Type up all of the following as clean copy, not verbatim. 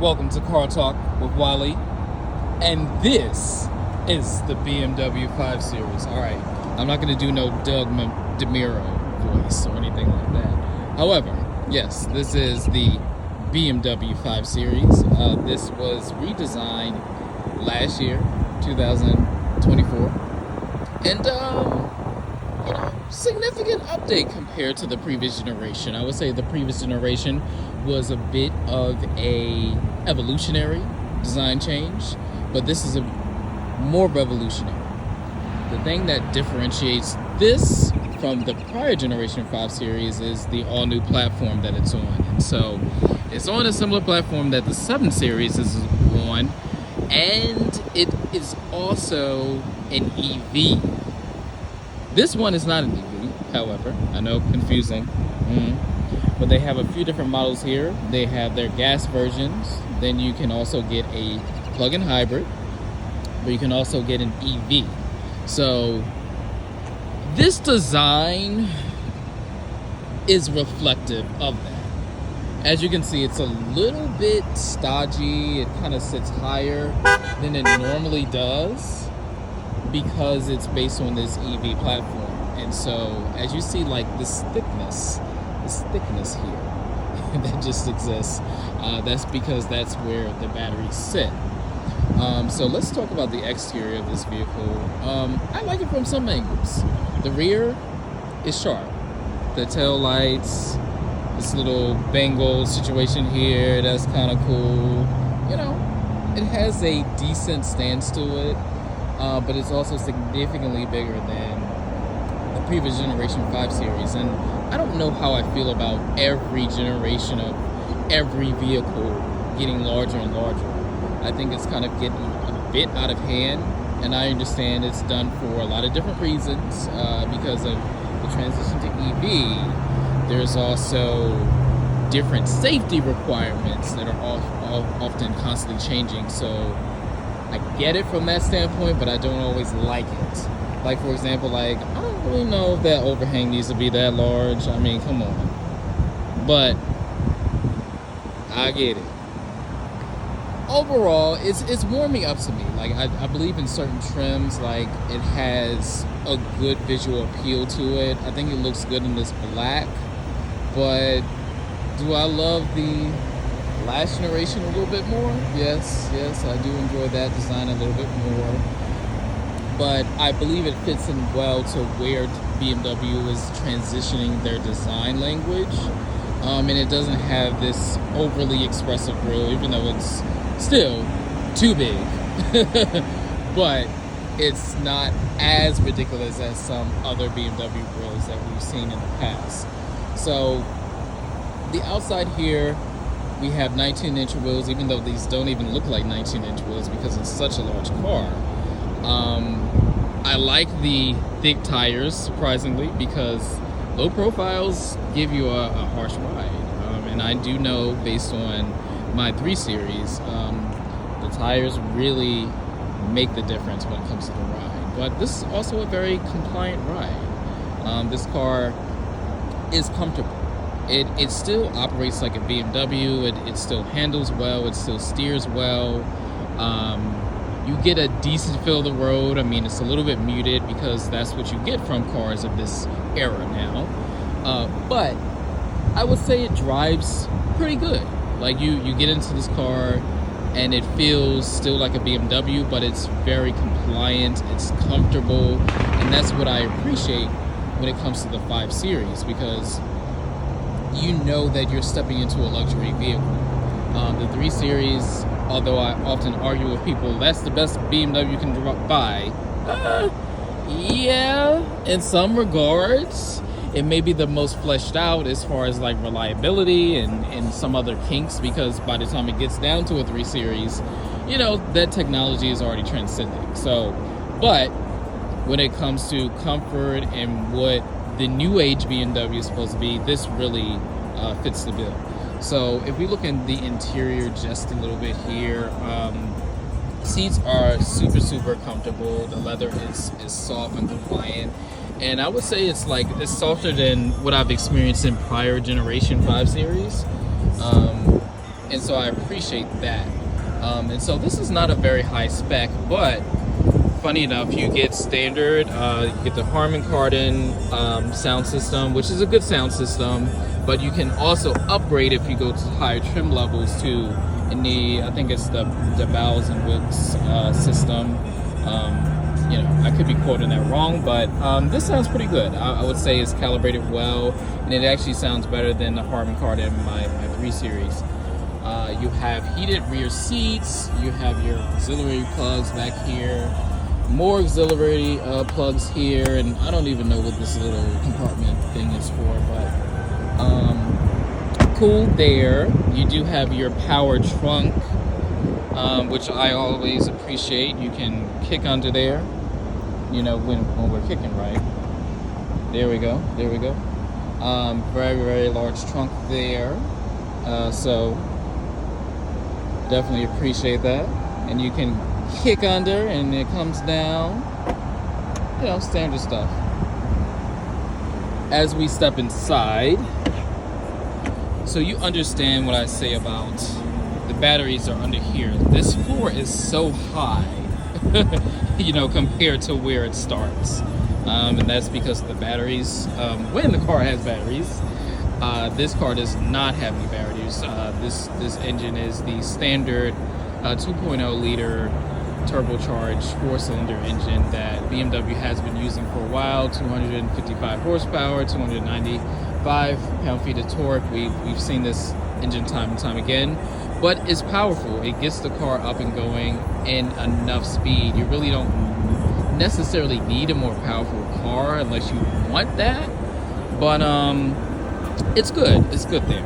Welcome to Car Talk with Wally, and this is the BMW 5 Series. Alright, I'm not going to do no Doug DeMuro voice or anything like that. However, yes, this is the BMW 5 Series. This was redesigned last year, 2024, and significant update compared to the previous generation. I would say the previous generation was a bit of a evolutionary design change, but this is a more revolutionary. The thing that differentiates this from the prior generation 5 series is the all-new platform that it's on. And so it's on a similar platform that the 7 series is on, and it is also an EV. This one is not an EV, however. I know, confusing. But they have a few different models here. They have their gas versions. Then you can also get a plug-in hybrid, but you can also get an EV. So this design is reflective of that. As you can see, it's a little bit stodgy. It kind of sits higher than it normally does because it's based on this EV platform. And so as you see, like this thickness here that just exists, that's because that's where the batteries sit. So let's talk about the exterior of this vehicle. I like it from some angles. The rear is sharp. The tail lights, this little Bengal situation here, that's kind of cool. You know, it has a decent stance to it, but it's also significantly bigger than the previous generation 5 series. And I don't know how I feel about every generation of every vehicle getting larger and larger. I think it's kind of getting a bit out of hand, and I understand it's done for a lot of different reasons because of the transition to EV. There's also different safety requirements that are often constantly changing. So I get it from that standpoint, but I don't always like it. Like, for example, like, I don't really know if that overhang needs to be that large. I mean, come on. But I get it. Overall, it's warming up to me. Like, I believe in certain trims, like, it has a good visual appeal to it. I think it looks good in this black. But do I love the last generation a little bit more? Yes, I do enjoy that design a little bit more. But I believe it fits in well to where BMW is transitioning their design language. And it doesn't have this overly expressive grille, even though it's still too big. But it's not as ridiculous as some other BMW grilles that we've seen in the past. So the outside here, we have 19-inch wheels, even though these don't even look like 19-inch wheels because it's such a large car. I like the thick tires, surprisingly, because low profiles give you a harsh ride. And I do know, based on my 3 series, the tires really make the difference when it comes to the ride. But this is also a very compliant ride. This car is comfortable. It still operates like a BMW. It still handles well. It still steers well. You get a decent feel of the road. I mean, it's a little bit muted because that's what you get from cars of this era now. But I would say it drives pretty good. Like, you get into this car and it feels still like a BMW, but it's very compliant, it's comfortable, and that's what I appreciate when it comes to the 5 Series, because you know that you're stepping into a luxury vehicle. The 3 Series, although I often argue with people, that's the best BMW you can buy. Yeah, in some regards. It may be the most fleshed out as far as like reliability and some other kinks, because by the time it gets down to a 3 Series, you know, that technology is already transcending. So, but when it comes to comfort and what the new age BMW is supposed to be, this really fits the bill. So if we look in the interior just a little bit here, seats are super comfortable. The leather is soft and compliant. And I would say it's softer than what I've experienced in prior generation 5 series. and so I appreciate that. And so this is not a very high spec, but funny enough, you get standard, you get the Harman Kardon sound system, which is a good sound system, but you can also upgrade if you go to higher trim levels too. In the, I think it's the Bowles and Wilkes system. You know, I could be quoting that wrong, but this sounds pretty good. I would say it's calibrated well, and it actually sounds better than the Harman Kardon in my 3 Series. You have heated rear seats, you have your auxiliary plugs back here, more auxiliary plugs here, and I don't even know what this little compartment thing is for, but cool there. You do have your power trunk, which I always appreciate. You can kick under there, you know, when we're kicking, right? There we go. Very, very large trunk there. So definitely appreciate that. And you can kick under and it comes down, you know, standard stuff. As we step inside, so you understand what I say about the batteries are under here. This floor is so high, you know, compared to where it starts. And that's because the batteries, when the car has batteries, this car does not have any batteries. This engine is the standard 2.0 liter turbocharged 4-cylinder engine that BMW has been using for a while. 255 horsepower, 295 pound-feet of torque. We've seen this engine time and time again, but it's powerful. It gets the car up and going in enough speed. You really don't necessarily need a more powerful car unless you want that, but it's good. It's good there.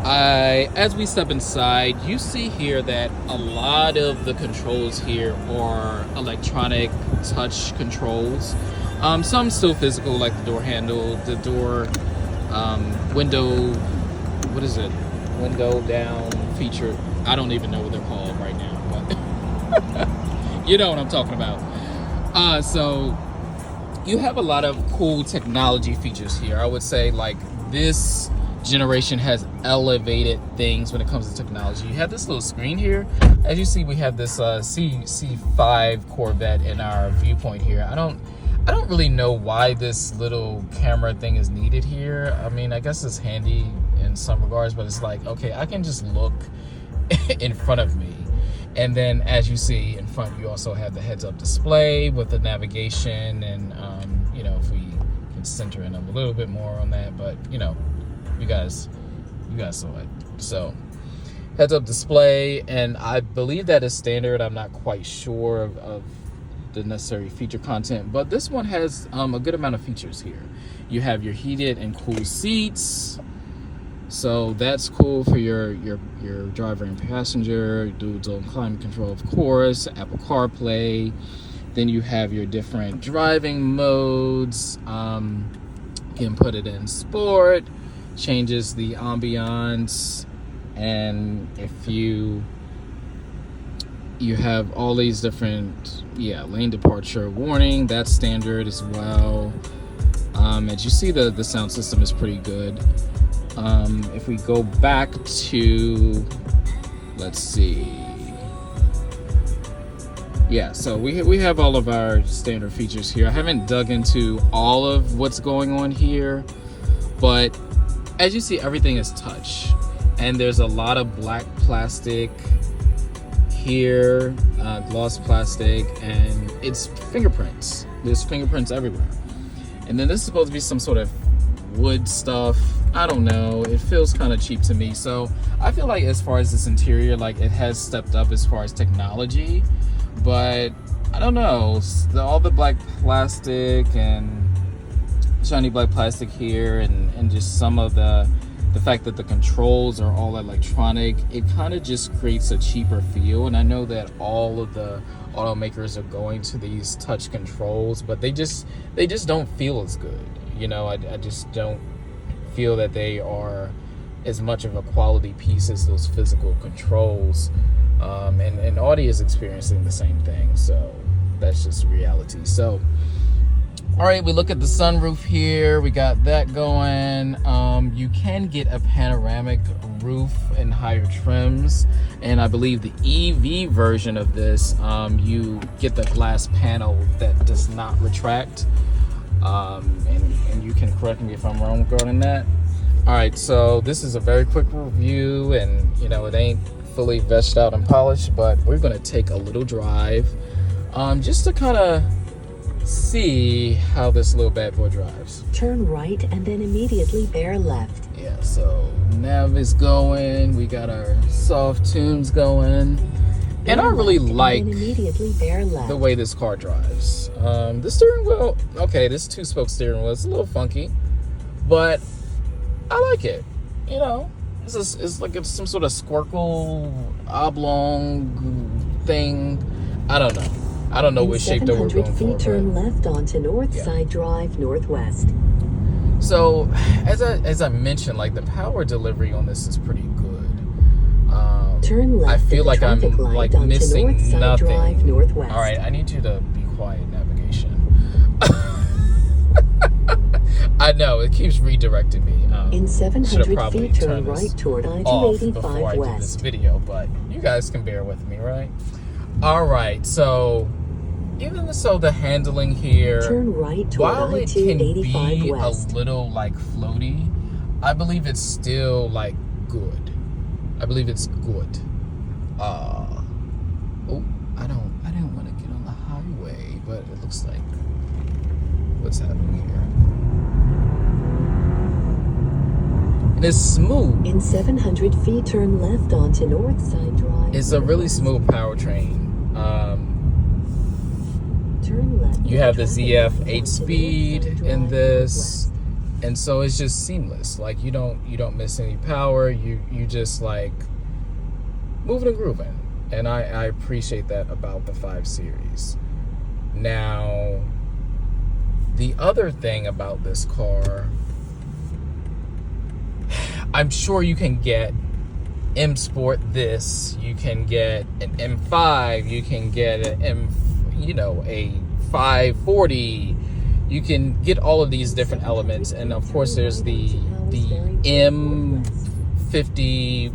As we step inside, you see here that a lot of the controls here are electronic touch controls. Some still physical, like the door handle, the door window, what is it? Window down feature. I don't even know what they're called right now, but you know what I'm talking about. So you have a lot of cool technology features here. I would say like this generation has elevated things when it comes to technology. You have this little screen here. As you see, we have this C5 Corvette in our viewpoint here. I don't really know why this little camera thing is needed here. I mean, I guess it's handy in some regards, but it's like, okay, I can just look in front of me. And then as you see in front, you also have the heads-up display with the navigation, and you know, if we can center in a little bit more on that, but you know, you guys saw it. So heads-up display, and I believe that is standard. I'm not quite sure of the necessary feature content, but this one has a good amount of features here. You have your heated and cool seats, so that's cool for your driver and passenger. Dual zone climate control, of course, Apple CarPlay. Then you have your different driving modes. You can put it in sport, changes the ambiance, and if you have all these different lane departure warning, that's standard as well. As you see, the sound system is pretty good. If we go back to, let's see, so we have all of our standard features here. I haven't dug into all of what's going on here, but as you see, everything is touch, and there's a lot of black plastic here, gloss plastic, and it's fingerprints. There's fingerprints everywhere. And then this is supposed to be some sort of wood stuff. I don't know, it feels kind of cheap to me. So I feel like as far as this interior, like it has stepped up as far as technology, but I don't know, all the black plastic and shiny black plastic here, and just some of the fact that the controls are all electronic, it kind of just creates a cheaper feel. And I know that all of the automakers are going to these touch controls, but they just don't feel as good. You know, I just don't feel that they are as much of a quality piece as those physical controls. And Audi is experiencing the same thing, so that's just reality. So All right, we look at the sunroof here. We got that going. You can get a panoramic roof and higher trims. And I believe the EV version of this, you get the glass panel that does not retract. And you can correct me if I'm wrong regarding that. All right, so this is a very quick review, and you know, it ain't fully vetted out and polished, but we're gonna take a little drive just to kind of see how this little bad boy drives. Turn right and then immediately bear left. Yeah, so nav is going, we got our soft tunes going, and I really like the way this car drives. The steering wheel, okay, this 2-spoke steering wheel is a little funky, but I like it. You know, it's like it's some sort of squircle oblong thing. I don't know what shape that we're going for. 700 feet, turn left onto Northside Drive Northwest. So, as I mentioned, like the power delivery on this is pretty good. Turn left. I feel like I'm like missing nothing. Drive Northwest. All right, I need you to be quiet, navigation. I know it keeps redirecting me. In 700 feet, turn right toward I-285 West. This video, but you guys can bear with me, right? All right, so even so, the handling here, turn right toward while it can be West. a little like floaty, I believe it's still like good. I believe it's good. Oh, I don't want to get on the highway, but it looks like what's happening here. And it's smooth. In 700 feet, turn left onto Northside Drive. It's a really smooth powertrain. Turn left. You have the ZF 8-speed in this, and so it's just seamless. Like you don't miss any power. You just like moving and grooving, and I appreciate that about the 5 Series. Now, the other thing about this car, I'm sure you can get M Sport this, you can get an M5, you can get a a 540, you can get all of these different elements, and of course there's the M50,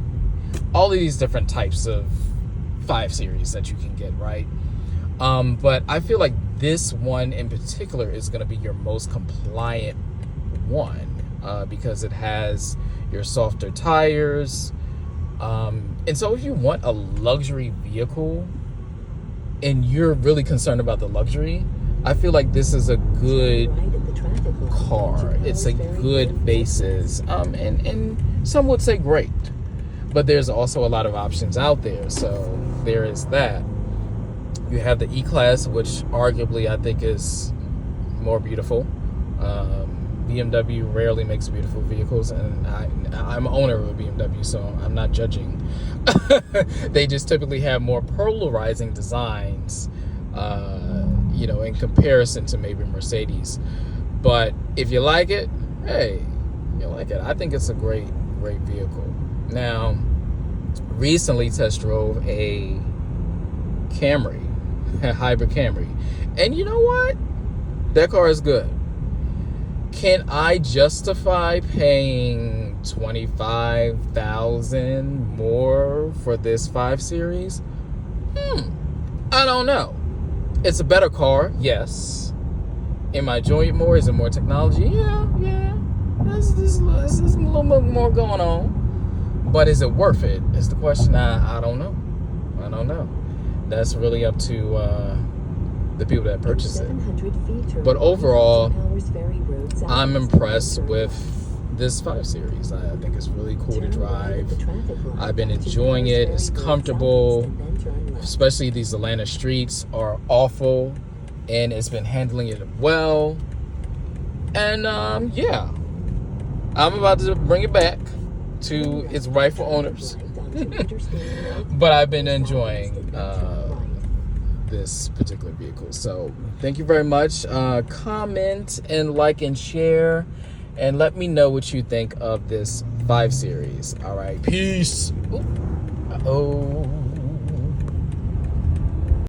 all of these different types of 5 Series that you can get, right? But I feel like this one in particular is going to be your most compliant one, because it has your softer tires, and so if you want a luxury vehicle and you're really concerned about the luxury, I feel like this is a good car. It's a good basis, and some would say great, but there's also a lot of options out there, so there is that. You have the E-Class, which arguably I think is more beautiful. BMW rarely makes beautiful vehicles, and I'm an owner of a BMW, so I'm not judging. They just typically have more polarizing designs, in comparison to maybe Mercedes. But if you like it, hey, you like it. I think it's a great vehicle. Now, recently test drove a Camry, a hybrid Camry, and you know what? That car is good. Can I justify paying $25,000 more for this 5 Series? I don't know. It's a better car, yes. Am I enjoying it more? Is it more technology? Yeah. There's a little bit more going on. But is it worth it? Is the question. I don't know. That's really up to the people that purchase it. But overall, I'm impressed with this 5 Series. I think it's really cool to drive. I've been enjoying it. It's comfortable, especially these Atlanta streets are awful, and it's been handling it well. And yeah, I'm about to bring it back to its rightful owners. But I've been enjoying this particular vehicle. So thank you very much. Comment and like and share, and let me know what you think of this 5 Series. All right, peace. Uh-oh.